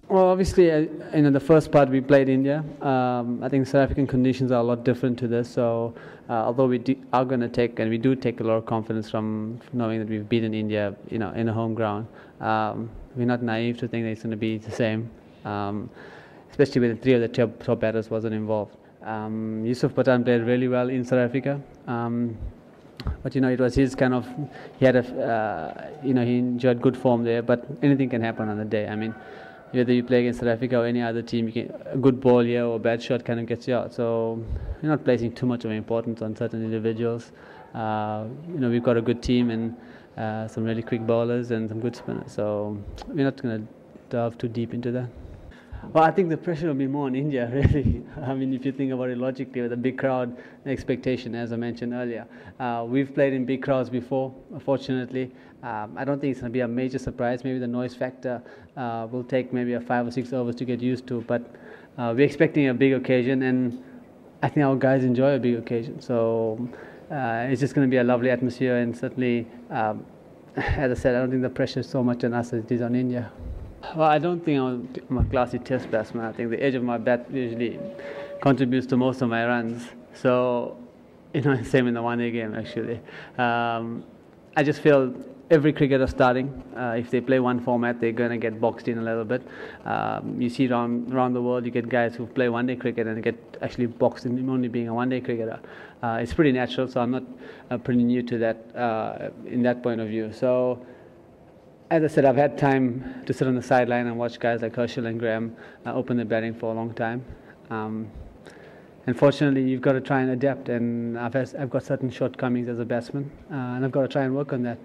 Well, obviously, the first part we played India. I think South African conditions are a lot different to this. So, although are going to take, and we do take a lot of confidence from knowing that we've beaten India, in a home ground. We're not naive to think that it's going to be the same, especially when three of the top batters wasn't involved. Yusuf Pathan played really well in South Africa. But it was his kind of, he had he enjoyed good form there. But anything can happen on the day. I mean, whether you play against South Africa or any other team, a good ball here or a bad shot kind of gets you out. So we're not placing too much of importance on certain individuals. We've got a good team and some really quick bowlers and some good spinners. So we're not going to delve too deep into that. Well, I think the pressure will be more on India, really. I mean, if you think about it logically, with a big crowd expectation, as I mentioned earlier. We've played in big crowds before, fortunately. I don't think it's going to be a major surprise. Maybe the noise factor will take maybe 5 or 6 overs to get used to. But we're expecting a big occasion, and I think our guys enjoy a big occasion. So it's just going to be a lovely atmosphere, and certainly, as I said, I don't think the pressure is so much on us as it is on India. Well, I don't think I'm a classy test batsman. I think the edge of my bat usually contributes to most of my runs. So, same in the one-day game, actually. I just feel every cricketer starting, if they play one format, they're going to get boxed in a little bit. You see around the world, you get guys who play one-day cricket and get actually boxed in only being a one-day cricketer. It's pretty natural, so I'm not pretty new to that in that point of view. So, as I said, I've had time to sit on the sideline and watch guys like Herschel and Graham open their batting for a long time. Unfortunately, you've got to try and adapt, and I've got certain shortcomings as a batsman, and I've got to try and work on that.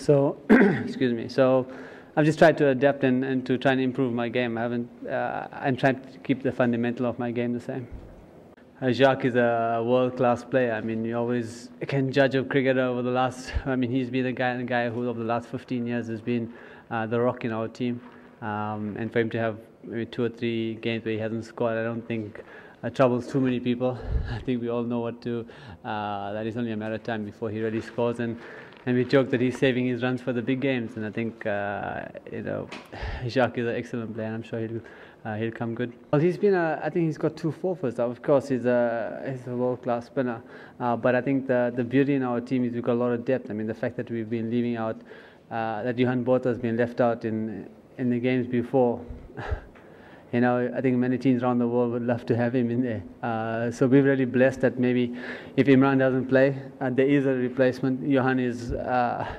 So excuse me. So I've just tried to adapt and to try and improve my game. I'm trying to keep the fundamental of my game the same. Jacques is a world-class player. I mean, you always can judge a cricketer over the last. I mean, he's been the guy who over the last 15 years has been the rock in our team. And for him to have maybe 2 or 3 games where he hasn't scored, I don't think troubles too many people. I think we all know that it's only a matter of time before he really scores. And we joke that he's saving his runs for the big games. And I think Jacques is an excellent player, and I'm sure he'll come good. Well, I think he's got 2 fourths. Of course, he's a world-class spinner. But I think the beauty in our team is we've got a lot of depth. I mean, the fact that we've been leaving out, that Johan Botha has been left out in the games before. I think many teams around the world would love to have him in there. So we're really blessed that maybe if Imran doesn't play, there is a replacement. Johan is a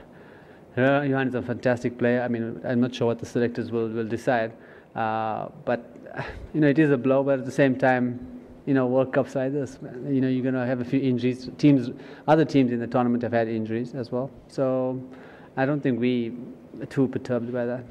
fantastic player. I mean, I'm not sure what the selectors will decide. But it is a blow. But at the same time, World Cups like this, you're going to have a few injuries. Other teams in the tournament have had injuries as well. So I don't think we are too perturbed by that.